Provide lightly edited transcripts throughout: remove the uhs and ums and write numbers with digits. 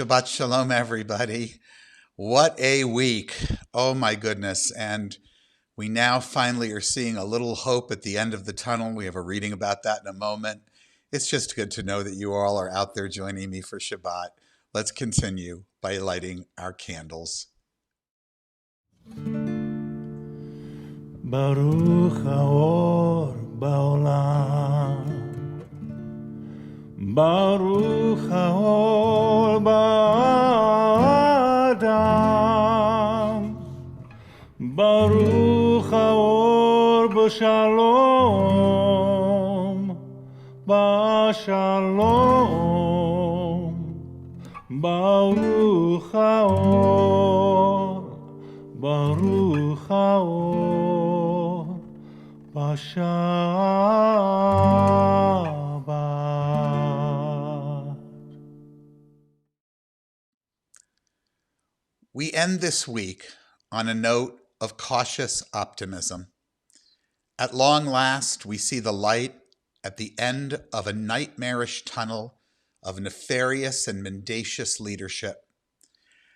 Shabbat Shalom, everybody. What a week. Oh my goodness. And we now finally are seeing a little hope at the end of the tunnel. We have a reading about that in a moment. It's just good to know that you all are out there joining me for Shabbat. Let's continue by lighting our candles. Baruch haor ba'olam, Baruch haor ba'adam, Baruch haor b'shalom, b'shalom, Baruch haor, Baruch haor, b'Shabbat. We end this week on a note of cautious optimism. At long last, we see the light at the end of a nightmarish tunnel of nefarious and mendacious leadership.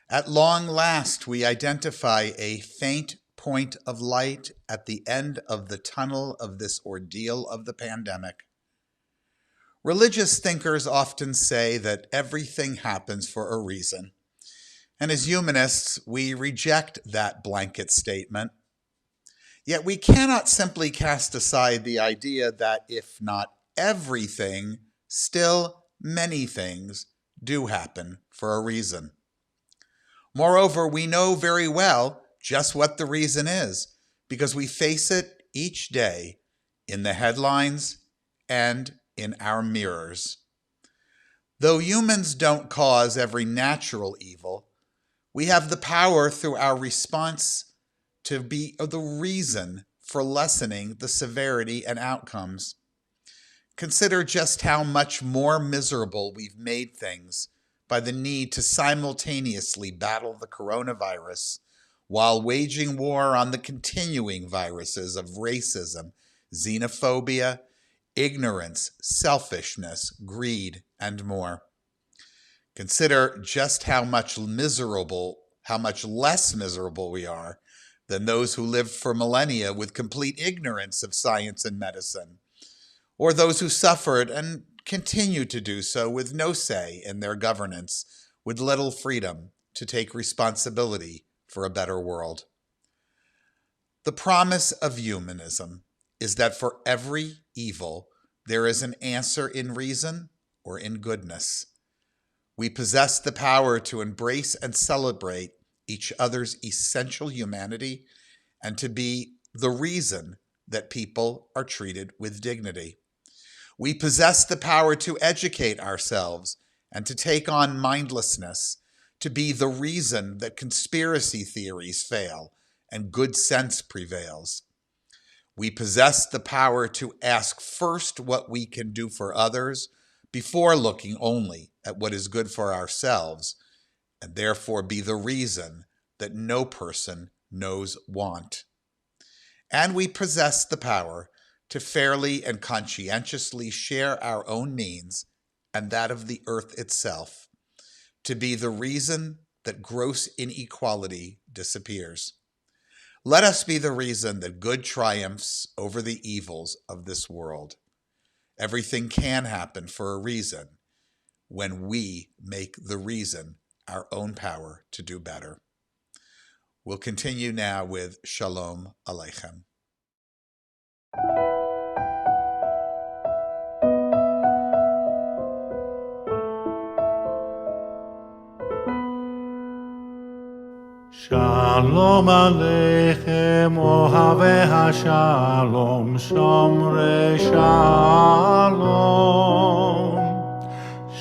At long last, we identify a faint point of light at the end of the tunnel of this ordeal of the pandemic. Religious thinkers often say that everything happens for a reason. And as humanists, we reject that blanket statement. Yet we cannot simply cast aside the idea that if not everything, still many things do happen for a reason. Moreover, we know very well just what the reason is, because we face it each day in the headlines and in our mirrors. Though humans don't cause every natural evil, we have the power through our response to be the reason for lessening the severity and outcomes. Consider just how much more miserable we've made things by the need to simultaneously battle the coronavirus while waging war on the continuing viruses of racism, xenophobia, ignorance, selfishness, greed, and more. Consider just how much less miserable we are than those who lived for millennia with complete ignorance of science and medicine, or those who suffered and continue to do so with no say in their governance, with little freedom to take responsibility for a better world. The promise of humanism is that for every evil, there is an answer in reason or in goodness. We possess the power to embrace and celebrate each other's essential humanity and to be the reason that people are treated with dignity. We possess the power to educate ourselves and to take on mindlessness, to be the reason that conspiracy theories fail and good sense prevails. We possess the power to ask first what we can do for others before looking only at what is good for ourselves, and therefore be the reason that no person knows want. And we possess the power to fairly and conscientiously share our own means and that of the earth itself, to be the reason that gross inequality disappears. Let us be the reason that good triumphs over the evils of this world. Everything can happen for a reason when we make the reason our own power to do better. We'll continue now with Shalom Aleichem. Shalom Aleichem, Ohavei HaShalom, Shomrei Shalom.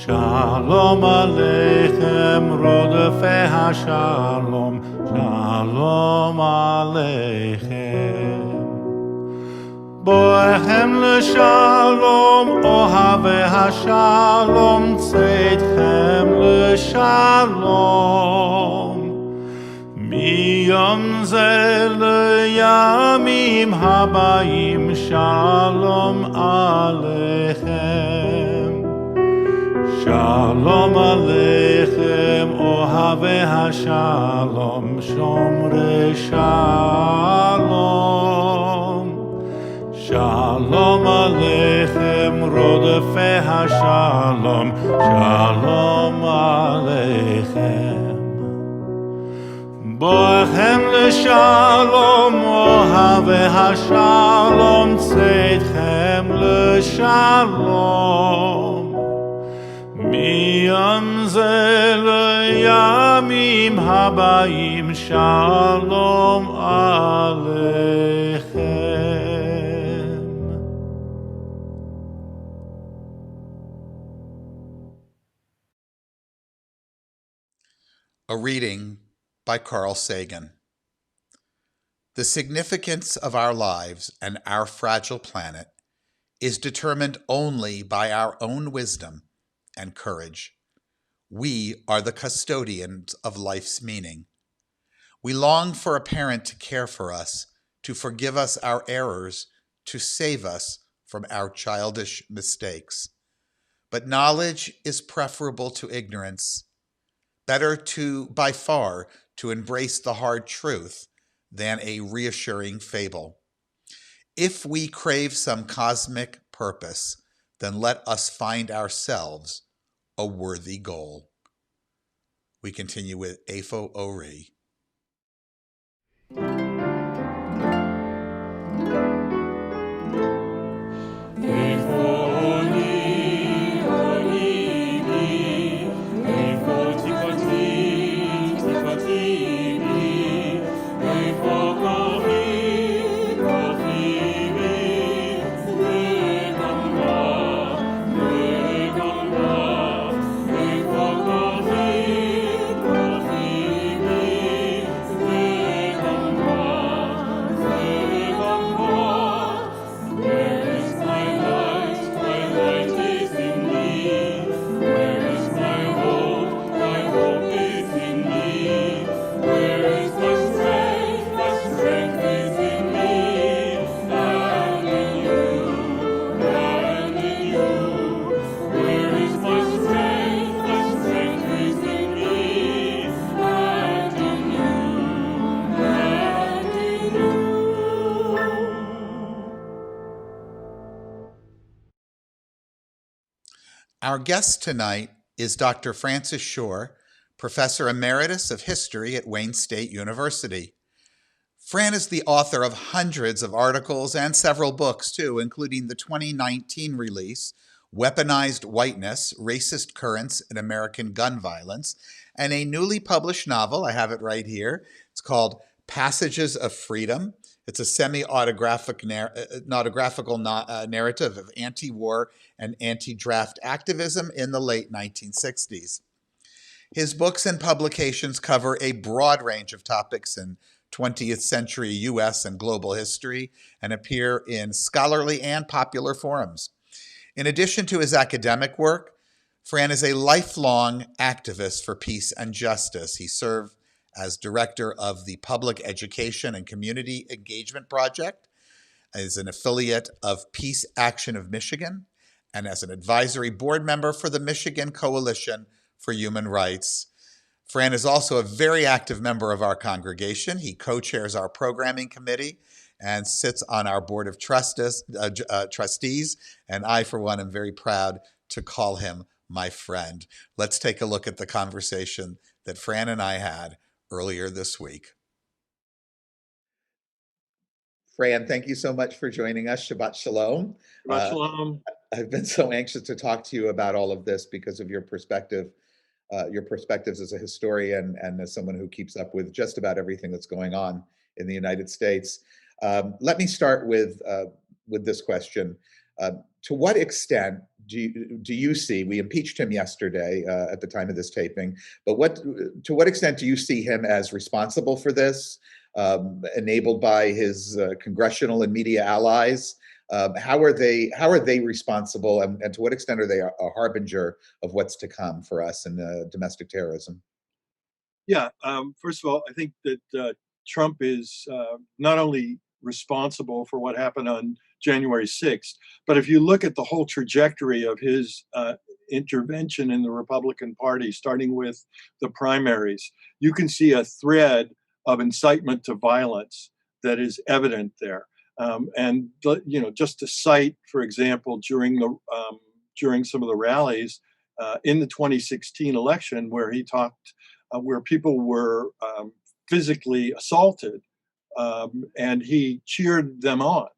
Shalom Aleichem, Rodefei HaShalom, Shalom Aleichem. Boechem l'shalom, Ohavei HaShalom, Tzedchem l'shalom. מיום זה לימים הבאים שלום עליכם. Shalom Aleichem, Ohavei HaShalom, Shomrei Shalom. Shalom Aleichem, Rodefei HaShalom, Shalom Aleichem. Boechem l'shalom, Ohavei HaShalom, Tzeitchem l'shalom. מיום זה לימים הבאים, שלום עליכם. A reading by Carl Sagan. The significance of our lives and our fragile planet is determined only by our own wisdom and courage. We are the custodians of life's meaning. We long for a parent to care for us, to forgive us our errors, to save us from our childish mistakes. But knowledge is preferable to ignorance. Better by far, to embrace the hard truth than a reassuring fable. If we crave some cosmic purpose, then let us find ourselves a worthy goal. We continue with Afo Ori. Our guest tonight is Dr. Francis Shore, Professor Emeritus of History at Wayne State University. Fran is the author of hundreds of articles and several books, too, including the 2019 release, Weaponized Whiteness, Racist Currents in American Gun Violence, and a newly published novel, I have it right here. It's called Passages of Freedom. It's a semi-autographical narrative of anti-war and anti-draft activism in the late 1960s. His books and publications cover a broad range of topics in 20th century U.S. and global history and appear in scholarly and popular forums. In addition to his academic work, Fran is a lifelong activist for peace and justice. He served as director of the Public Education and Community Engagement Project, as an affiliate of Peace Action of Michigan, and as an advisory board member for the Michigan Coalition for Human Rights. Fran is also a very active member of our congregation. He co-chairs our programming committee and sits on our board of trustees, and I, for one, am very proud to call him my friend. Let's take a look at the conversation that Fran and I had earlier this week. Fran, thank you so much for joining us. Shabbat Shalom. Shabbat Shalom. I've been so anxious to talk to you about all of this because of your perspectives as a historian and as someone who keeps up with just about everything that's going on in the United States. Let me start with this question. To what extent do you see, we impeached him yesterday at the time of this taping, but to what extent do you see him as responsible for this, enabled by his congressional and media allies? How are they responsible, and to what extent are they a harbinger of what's to come for us in domestic terrorism? Yeah, first of all, I think that Trump is not only responsible for what happened on January 6th, but if you look at the whole trajectory of his intervention in the Republican Party, starting with the primaries. You can see a thread of incitement to violence that is evident there. And just to cite, for example, during some of the rallies in the 2016 election, where he talked, where people were physically assaulted, and he cheered them on.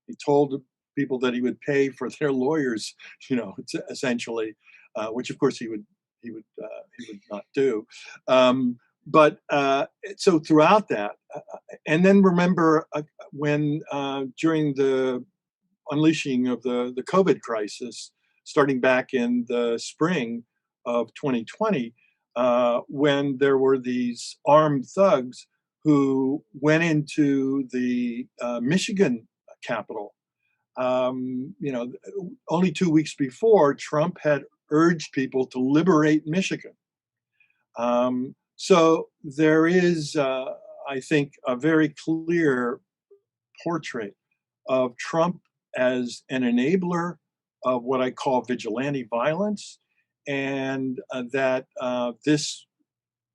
He told people that he would pay for their lawyers, essentially, which of course he would not do. But so throughout that, and then remember when during the unleashing of the COVID crisis, starting back in the spring of 2020, when there were these armed thugs who went into the Michigan Capitol. Only 2 weeks before, Trump had urged people to liberate Michigan. So there is, I think, a very clear portrait of Trump as an enabler of what I call vigilante violence, and that this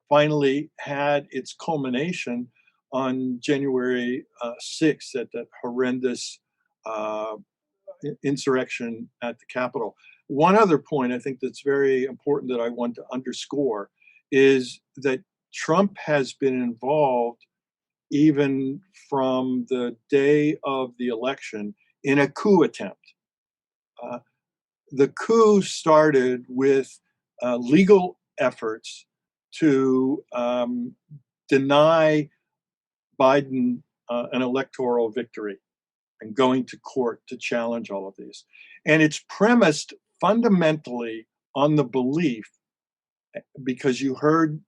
finally had its culmination on January 6th at that horrendous uh, insurrection at the Capitol. One other point I think that's very important that I want to underscore is that Trump has been involved even from the day of the election in a coup attempt. Uh, the coup started with legal efforts to deny Biden an electoral victory and going to court to challenge all of these. And it's premised fundamentally on the belief, because you heard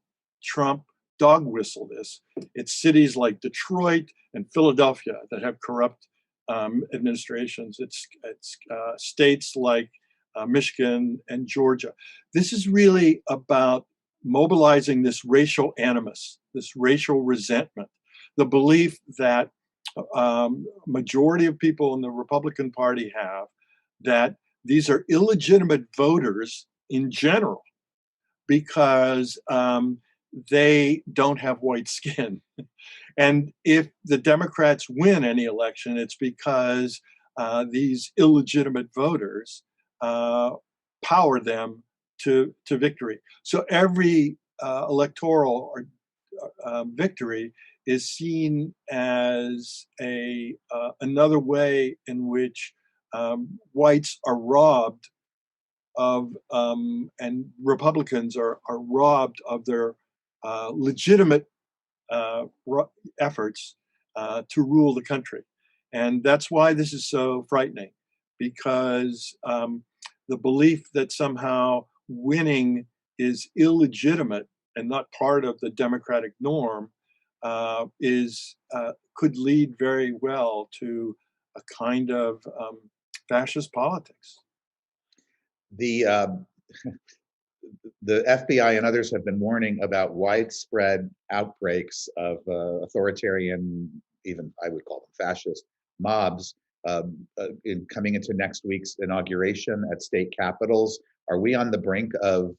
Trump dog whistle this, it's cities like Detroit and Philadelphia that have corrupt administrations. It's states like Michigan and Georgia. This is really about mobilizing this racial animus, this racial resentment, the belief that majority of people in the Republican Party have, that these are illegitimate voters in general because they don't have white skin. And if the Democrats win any election, it's because these illegitimate voters power them to victory. So every electoral or victory is seen as another way in which whites are robbed of, and Republicans are robbed of their legitimate efforts to rule the country. And that's why this is so frightening, because the belief that somehow winning is illegitimate and not part of the democratic norm could lead very well to a kind of fascist politics. The the FBI and others have been warning about widespread outbreaks of authoritarian, even I would call them fascist mobs, coming into next week's inauguration at state capitals. Are we on the brink of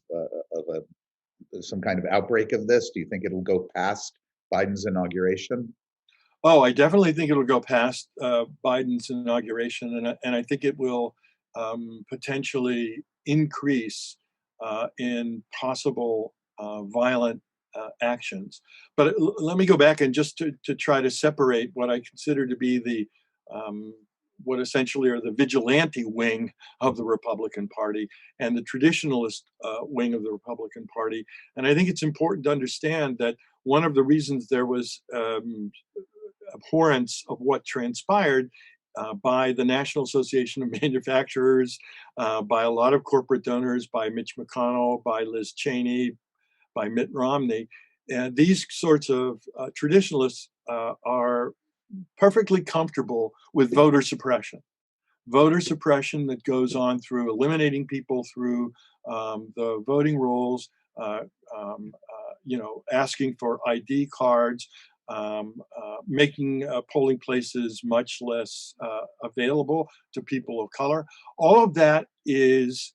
some kind of outbreak of this? Do you think it'll go past Biden's inauguration? Oh, I definitely think it'll go past Biden's inauguration, and I think it will potentially increase in possible violent actions. But let me go back and just to try to separate what I consider to be the what essentially are the vigilante wing of the Republican Party and the traditionalist wing of the Republican Party. And I think it's important to understand that one of the reasons there was abhorrence of what transpired by the National Association of Manufacturers, by a lot of corporate donors, by Mitch McConnell, by Liz Cheney, by Mitt Romney. And these sorts of traditionalists are perfectly comfortable with voter suppression that goes on through eliminating people through the voting rolls, asking for ID cards, making polling places much less available to people of color. All of that is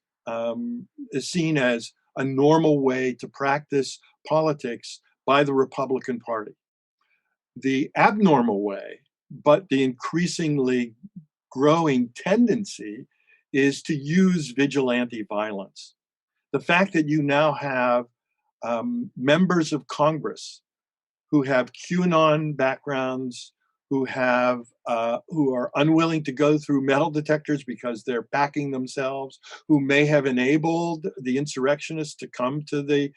is seen as a normal way to practice politics by the Republican Party. The abnormal way, but the increasingly growing tendency, is to use vigilante violence. The fact that you now have members of Congress who have QAnon backgrounds, who are unwilling to go through metal detectors because they're packing themselves, who may have enabled the insurrectionists to come to the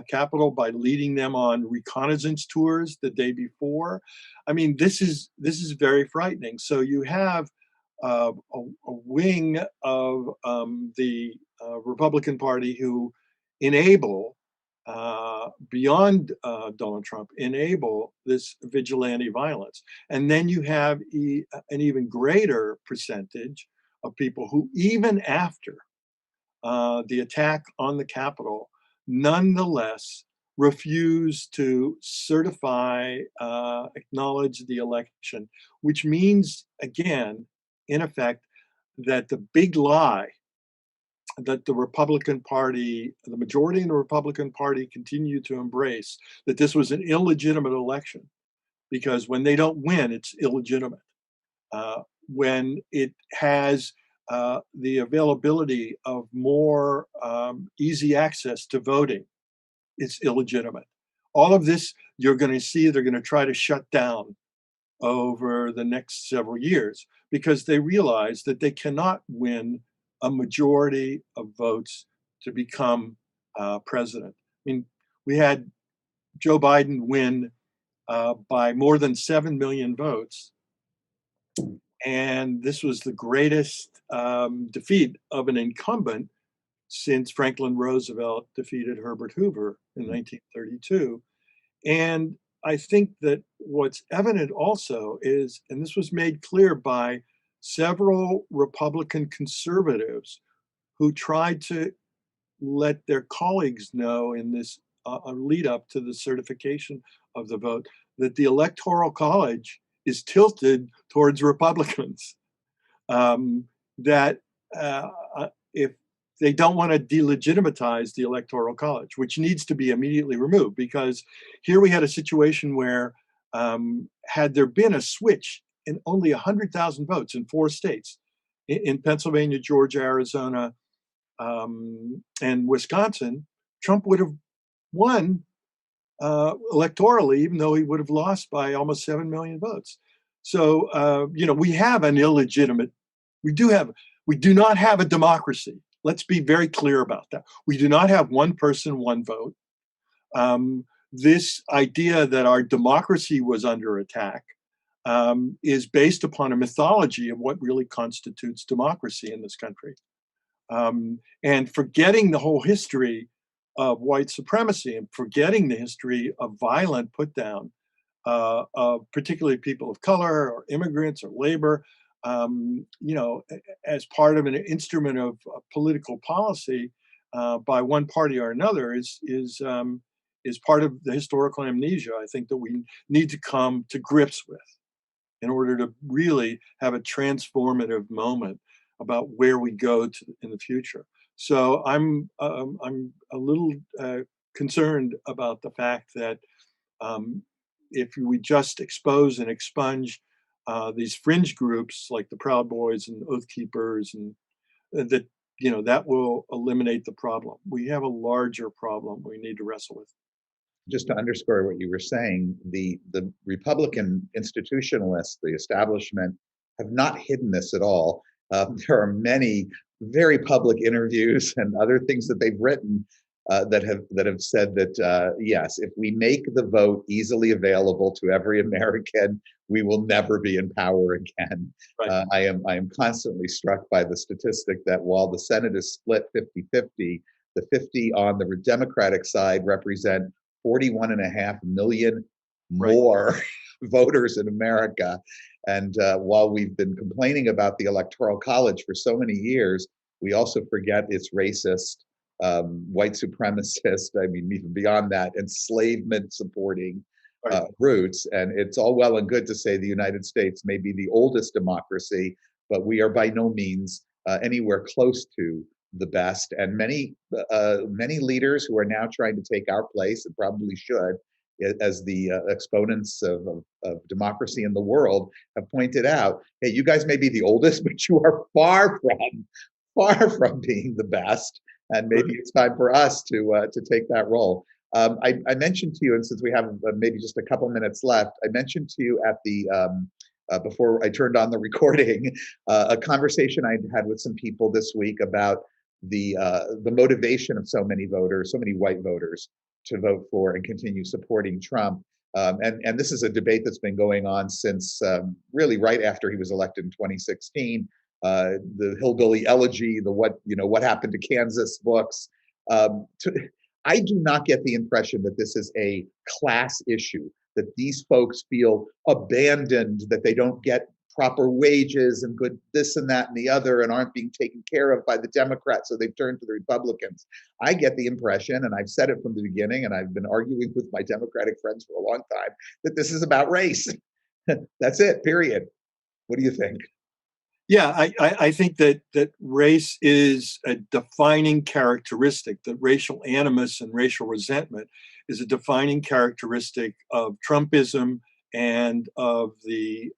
Capitol by leading them on reconnaissance tours the day before. I mean, this is very frightening. So you have a wing of the Republican Party who enable, beyond Donald Trump, enable this vigilante violence. And then you have an even greater percentage of people who, even after the attack on the Capitol, nonetheless refuse to certify, acknowledge the election, which means, again, in effect, that the big lie that the Republican Party, the majority in the Republican Party, continue to embrace, that this was an illegitimate election, because when they don't win, it's illegitimate. When it has the availability of more easy access to voting, it's illegitimate. All of this, you're going to see, they're going to try to shut down over the next several years, because they realize that they cannot win a majority of votes to become president. I mean, we had Joe Biden win by more than 7 million votes, and this was the greatest defeat of an incumbent since Franklin Roosevelt defeated Herbert Hoover in 1932. And I think that what's evident also is, and this was made clear by several Republican conservatives who tried to let their colleagues know in this lead up to the certification of the vote, that the Electoral College is tilted towards Republicans. That if they don't want to delegitimize the Electoral College, which needs to be immediately removed, because here we had a situation where had there been a switch in only 100,000 votes in 4 states, in Pennsylvania, Georgia, Arizona, and Wisconsin, Trump would have won electorally, even though he would have lost by almost 7 million votes. So, we have an illegitimate, we do not have a democracy. Let's be very clear about that. We do not have one person, one vote. This idea that our democracy was under attack is based upon a mythology of what really constitutes democracy in this country. And forgetting the whole history of white supremacy, and forgetting the history of violent put down of particularly people of color or immigrants or labor, as part of an instrument of political policy by one party or another, is part of the historical amnesia, I think, that we need to come to grips with in order to really have a transformative moment about where we go to in the future. So I'm a little concerned about the fact that if we just expose and expunge these fringe groups like the Proud Boys and Oath Keepers, and that will eliminate the problem. We have a larger problem we need to wrestle with. Just to underscore what you were saying, the Republican institutionalists, the establishment, have not hidden this at all. There are many very public interviews and other things that they've written that have said that yes, if we make the vote easily available to every American, we will never be in power again. Right. I am constantly struck by the statistic that while the Senate is split 50-50, the 50 on the Democratic side represent 41.5 million more right. voters in America. And while we've been complaining about the Electoral College for so many years, we also forget its racist, white supremacist, I mean, even beyond that, enslavement supporting roots. And it's all well and good to say the United States may be the oldest democracy, but we are by no means anywhere close to the best, and many leaders who are now trying to take our place, and probably should, as the exponents of democracy in the world, have pointed out, hey, you guys may be the oldest, but you are far from being the best, and maybe it's time for us to take that role. I mentioned to you, and since we have maybe just a couple minutes left, I mentioned to you at the before I turned on the recording, a conversation I had with some people this week about the motivation of so many voters, so many white voters, to vote for and continue supporting Trump. And this is a debate that's been going on since really right after he was elected in 2016. The hillbilly elegy, the what happened to Kansas books. I do not get the impression that this is a class issue, that these folks feel abandoned, that they don't get proper wages and good this and that and the other, and aren't being taken care of by the Democrats, so they've turned to the Republicans. I get the impression, and I've said it from the beginning, and I've been arguing with my Democratic friends for a long time, that this is about race. That's it, period. What do you think? Yeah, I think that race is a defining characteristic, that racial animus and racial resentment is a defining characteristic of Trumpism and of the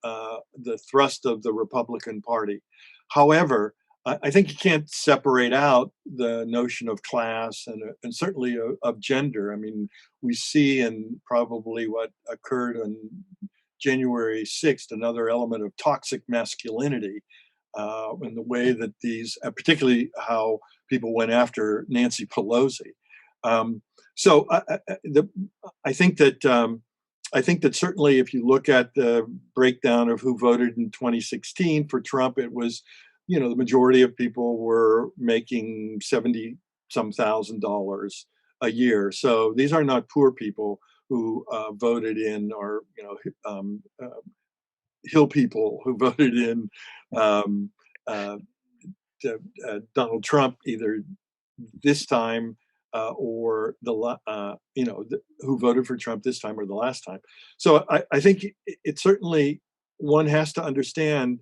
thrust of the Republican Party. However, I think you can't separate out the notion of class and certainly of gender. I mean, we see in probably what occurred on January 6th, another element of toxic masculinity, in the way that these, particularly how people went after Nancy Pelosi. So I think that certainly, if you look at the breakdown of who voted in 2016 for Trump, it was, the majority of people were making $70-some thousand a year. So these are not poor people who voted in, or Hill people who voted in Donald Trump, either this time or who voted for Trump this time or the last time. So I think it certainly, one has to understand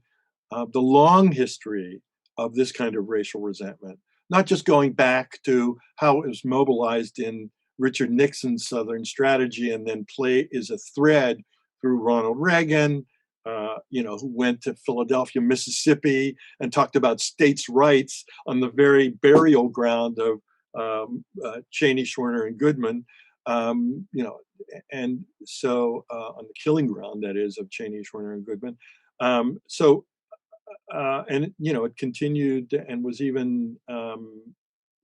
the long history of this kind of racial resentment, not just going back to how it was mobilized in Richard Nixon's Southern strategy and then is a thread through Ronald Reagan, who went to Philadelphia, Mississippi, and talked about states' rights on the very burial ground of Cheney, Schwerner, and Goodman, and so on the killing ground, that is, of Cheney, Schwerner, and Goodman. It continued and was even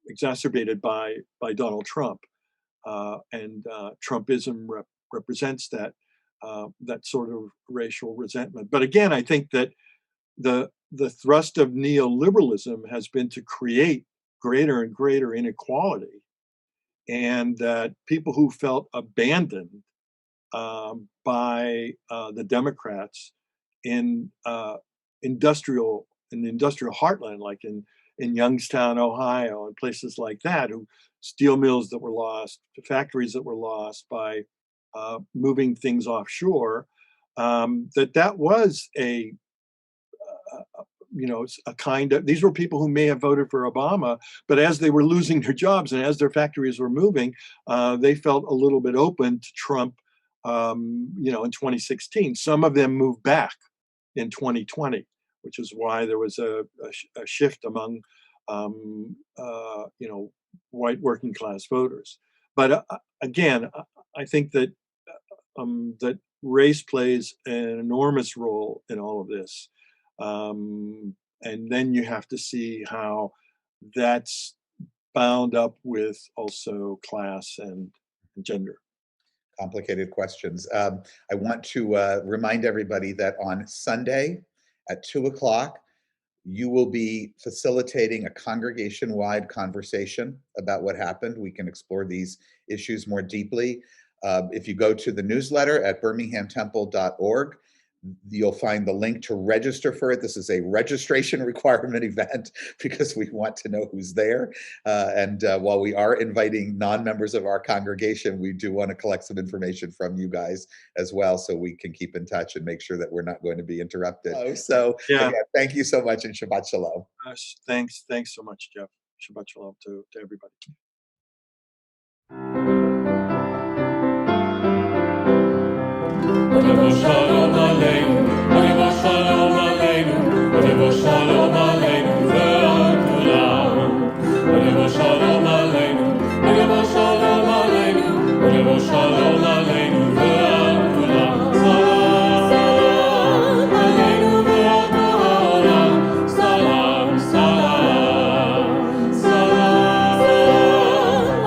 exacerbated by Donald Trump, and Trumpism represents that sort of racial resentment. But again, I think that the thrust of neoliberalism has been to create greater and greater inequality, and that people who felt abandoned by the Democrats in the industrial heartland, like in Youngstown, Ohio, and places like that, who steel mills that were lost, factories that were lost by moving things offshore, that was a kind of, these were people who may have voted for Obama, but as they were losing their jobs and as their factories were moving, they felt a little bit open to Trump, in 2016. Some of them moved back in 2020, which is why there was a shift among, white working class voters. But again, I think that that race plays an enormous role in all of this. And then you have to see how that's bound up with also class and gender. Complicated questions. I want to remind everybody that on Sunday at 2:00, you will be facilitating a congregation-wide conversation about what happened. We can explore these issues more deeply. If you go to the newsletter at birminghamtemple.org, you'll find the link to register for it. This is a registration requirement event because we want to know who's there. And while we are inviting non-members of our congregation, we do want to collect some information from you guys as well, so we can keep in touch and make sure that we're not going to be interrupted. So again, thank you so much, and Shabbat Shalom. Thanks so much, Jeff. Shabbat Shalom to everybody. Shalom Aleinu, Shalom Aleinu, Shalom Aleinu, ve'al kulam. Shalom Aleinu, Shalom Aleinu, Shalom Aleinu, ve'al kulam. Salam Aleinu ve'al kulam. Salam, salam, salam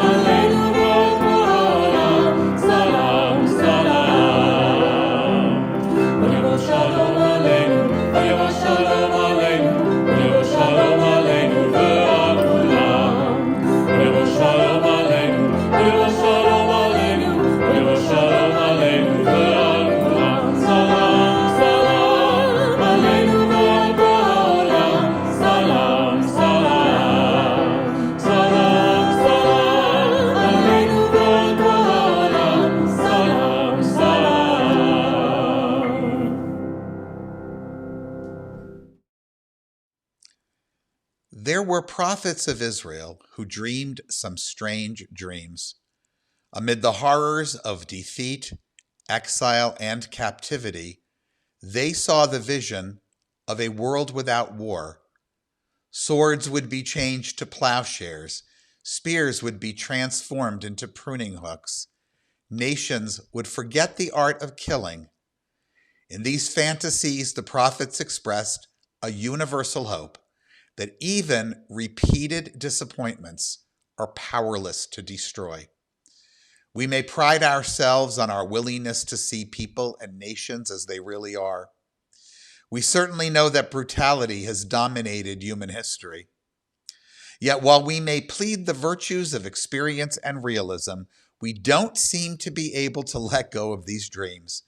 Aleinu ve'al kulam. Salam, salam. Shalom Aleinu, Shalom Aleinu, Shalom Aleinu, ve'al kulam. Shalom Aleinu, Shalom Aleinu, Shalom Aleinu, ve'al kulam. Salam, salam Aleinu ve'al kulam. Salam, salam, salam, salam Aleinu ve'al kulam. Salam, salam. There were prophets of Israel who dreamed some strange dreams. Amid the horrors of defeat, exile, and captivity, they saw the vision of a world without war. Swords would be changed to plowshares, spears would be transformed into pruning hooks. Nations would forget the art of killing. In these fantasies, the prophets expressed a universal hope that even repeated disappointments are powerless to destroy. We may pride ourselves on our willingness to see people and nations as they really are. We certainly know that brutality has dominated human history. Yet while we may plead the virtues of experience and realism, we don't seem to be able to let go of these dreams.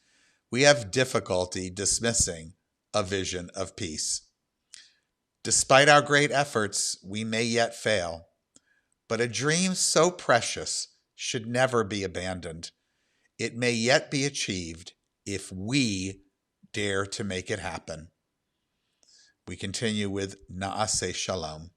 We have difficulty dismissing a vision of peace. Despite our great efforts, we may yet fail. But a dream so precious should never be abandoned. It may yet be achieved if we dare to make it happen. We continue with Na'aseh Shalom.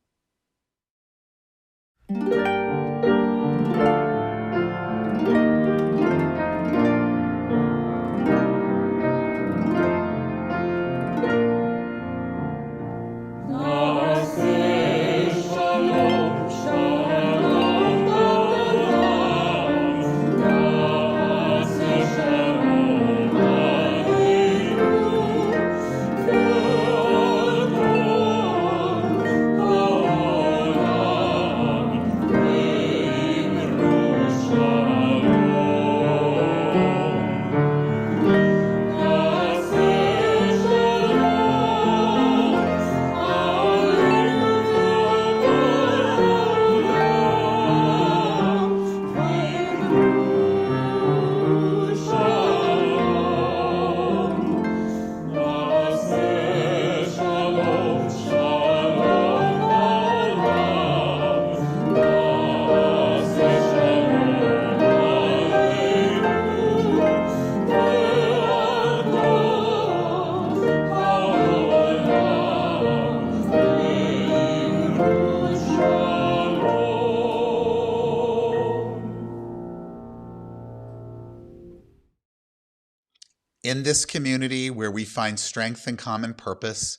In this community where we find strength and common purpose,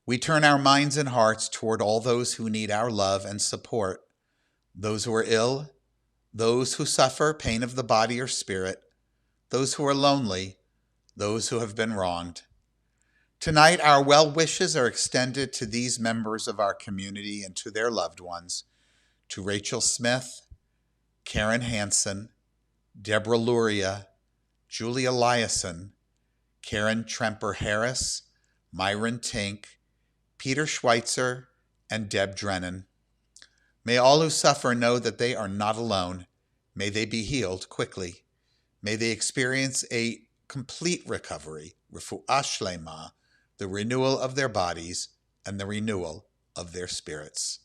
we turn our minds and hearts toward all those who need our love and support, those who are ill, those who suffer pain of the body or spirit, those who are lonely, those who have been wronged. Tonight, our well wishes are extended to these members of our community and to their loved ones, to Rachel Smith, Karen Hansen, Deborah Luria, Julie Eliason, Karen Tremper-Harris, Myron Tink, Peter Schweitzer, and Deb Drennan. May all who suffer know that they are not alone. May they be healed quickly. May they experience a complete recovery, refu'ah shlema, the renewal of their bodies and the renewal of their spirits.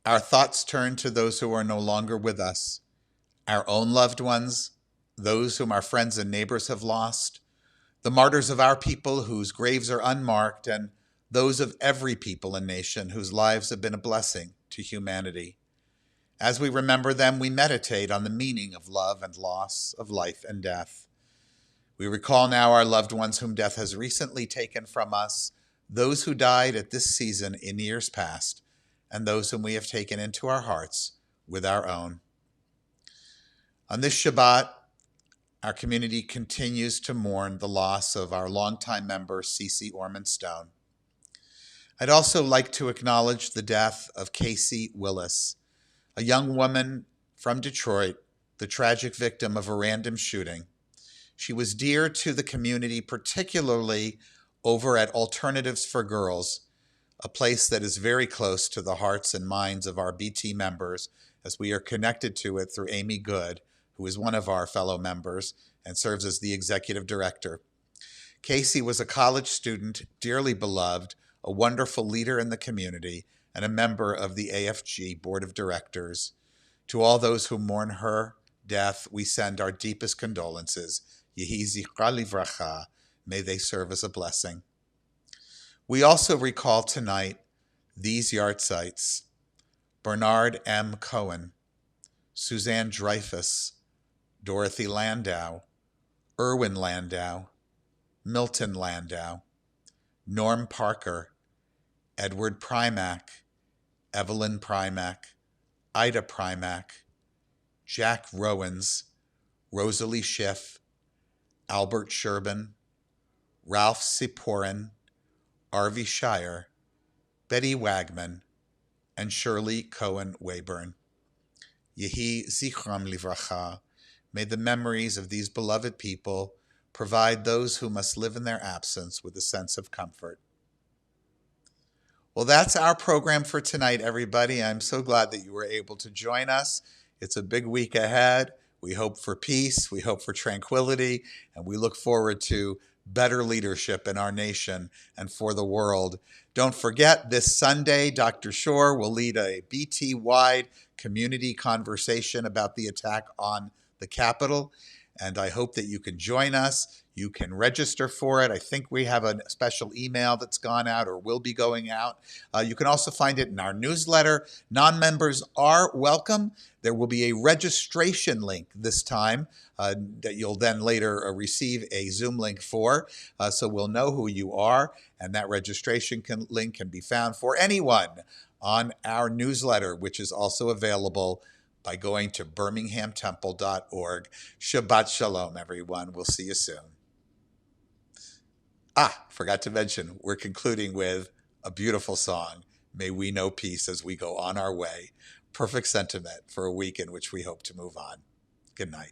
Our thoughts turn to those who are no longer with us, our own loved ones, those whom our friends and neighbors have lost, the martyrs of our people whose graves are unmarked, and those of every people and nation whose lives have been a blessing to humanity. As we remember them, we meditate on the meaning of love and loss, of life and death. We recall now our loved ones whom death has recently taken from us, those who died at this season in years past, and those whom we have taken into our hearts with our own. On this Shabbat, our community continues to mourn the loss of our longtime member, Cece Orman Stone. I'd also like to acknowledge the death of Casey Willis, a young woman from Detroit, the tragic victim of a random shooting. She was dear to the community, particularly over at Alternatives for Girls, a place that is very close to the hearts and minds of our BT members, as we are connected to it through Amy Good, who is one of our fellow members and serves as the executive director. Casey was a college student, dearly beloved, a wonderful leader in the community, and a member of the AFG Board of Directors. To all those who mourn her death, we send our deepest condolences. Yehi zichra livracha. May they serve as a blessing. We also recall tonight these yahrzeits: Bernard M. Cohen, Suzanne Dreyfus, Dorothy Landau, Irwin Landau, Milton Landau, Norm Parker, Edward Primack, Evelyn Primack, Ida Primack, Jack Rowans, Rosalie Schiff, Albert Sherbin, Ralph Siporin, Arvi Shire, Betty Wagman, and Shirley Cohen Wayburn. Yehi zichram livracha. May the memories of these beloved people provide those who must live in their absence with a sense of comfort. Well, that's our program for tonight, everybody. I'm so glad that you were able to join us. It's a big week ahead. We hope for peace, we hope for tranquility, and we look forward to better leadership in our nation and for the world. Don't forget, this Sunday, Dr. Shore will lead a BT-wide community conversation about the attack on the Capitol, and I hope that you can join us. You can register for it. I think we have a special email that's gone out or will be going out. You can also find it in our newsletter. Non-members are welcome. There will be a registration link this time that you'll then later receive a Zoom link for. So we'll know who you are, and that registration link can be found for anyone on our newsletter, which is also available by going to birminghamtemple.org. Shabbat Shalom, everyone. We'll see you soon. Forgot to mention, we're concluding with a beautiful song, May We Know Peace as We Go On Our Way. Perfect sentiment for a week in which we hope to move on. Good night.